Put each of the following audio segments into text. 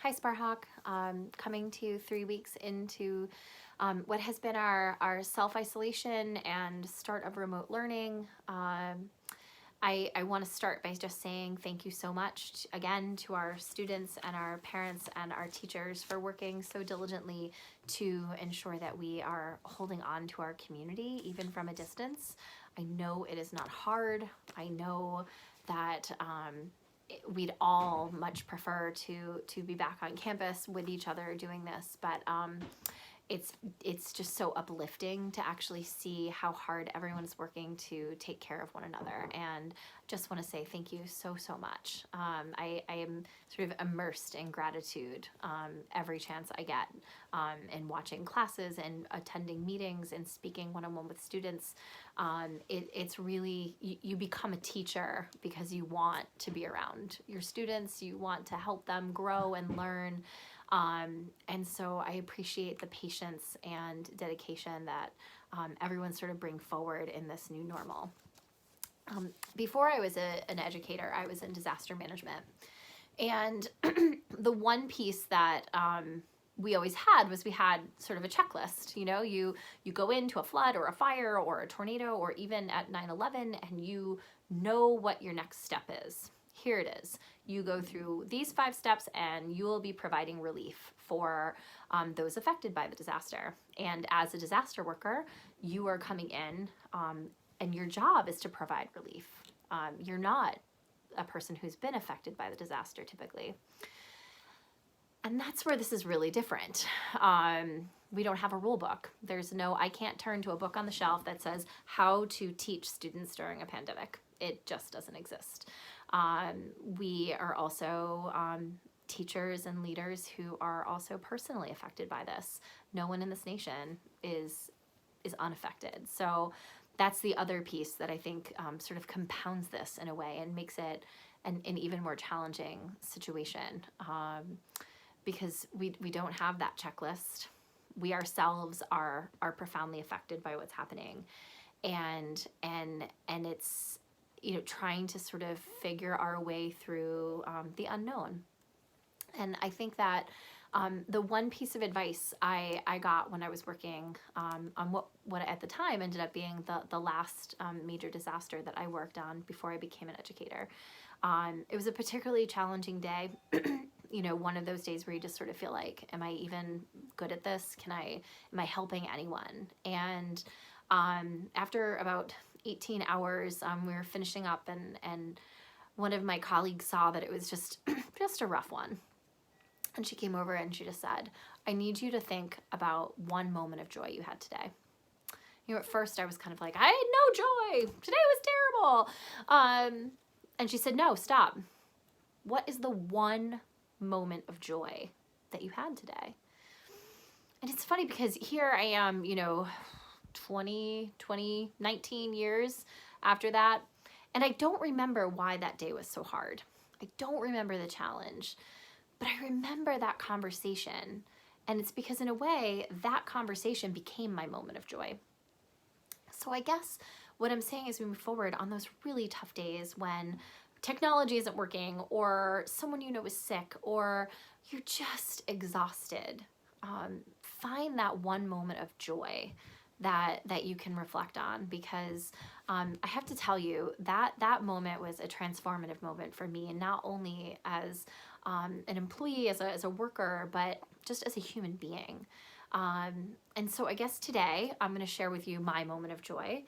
Hi Sparhawk, coming to you 3 weeks into what has been our self-isolation and start of remote learning. I want to start by just saying thank you so much again to our students and our parents and our teachers for working so diligently to ensure that we are holding on to our community even from a distance. I know it is not hard. I know that we'd all much prefer to be back on campus with each other doing this, but it's just so uplifting to actually see how hard everyone's working to take care of one another, and just want to say thank you so much. I am sort of immersed in gratitude every chance I get, in watching classes and attending meetings and speaking one-on-one with students. It's really, you become a teacher because you want to be around your students, you want to help them grow and learn. And so I appreciate the patience and dedication that everyone sort of bring forward in this new normal. Before I was an educator, I was in disaster management. And the one piece that we always had was we had sort of a checklist. You know, you go into a flood or a fire or a tornado or even at 9/11 and you know what your next step is. Here it is. You go through these 5 steps and you will be providing relief for those affected by the disaster. And as a disaster worker, you are coming in and your job is to provide relief. You're not a person who's been affected by the disaster typically. And that's where this is really different. We don't have a rule book. I can't turn to a book on the shelf that says how to teach students during a pandemic. It just doesn't exist. We are also teachers and leaders who are also personally affected by this. No one in this nation is unaffected. So that's the other piece that I think sort of compounds this in a way and makes it an even more challenging situation, because we don't have that checklist. We ourselves are profoundly affected by what's happening, and it's, you know, trying to sort of figure our way through the unknown. And I think that the one piece of advice I got when I was working on what at the time ended up being the last major disaster that I worked on before I became an educator. It was a particularly challenging day. You know, one of those days where you just sort of feel like, am I even good at this? Am I helping anyone? And after about 18 hours, we were finishing up, and one of my colleagues saw that it was just a rough one. And she came over and she just said, I need you to think about one moment of joy you had today. You know, at first I was kind of like, I had no joy. Today was terrible. And she said, no, stop. What is the one moment of joy that you had today? And it's funny because here I am, you know, 19 years after that, and I don't remember why that day was so hard. I don't remember the challenge, but I remember that conversation, and it's because in a way that conversation became my moment of joy. So I guess what I'm saying as we move forward on those really tough days when technology isn't working, or someone you know is sick, or you're just exhausted, find that one moment of joy that you can reflect on, because I have to tell you that moment was a transformative moment for me, and not only as an employee, as a worker, but just as a human being. And so I guess today I'm going to share with you my moment of joy,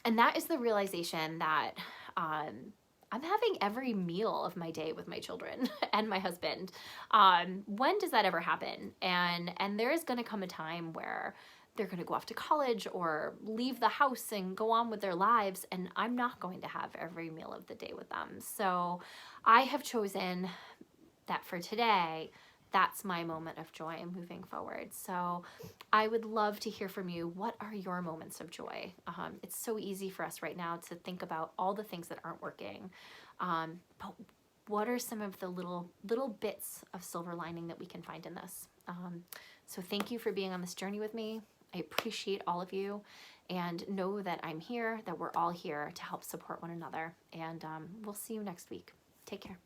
and that is the realization that I'm having every meal of my day with my children and my husband. When does that ever happen? And there is going to come a time where they're going to go off to college or leave the house and go on with their lives, and I'm not going to have every meal of the day with them. So I have chosen that for today, that's my moment of joy moving forward. So I would love to hear from you. What are your moments of joy? It's so easy for us right now to think about all the things that aren't working. But what are some of the little bits of silver lining that we can find in this? So thank you for being on this journey with me. I appreciate all of you, and know that I'm here, that we're all here to help support one another. And we'll see you next week. Take care.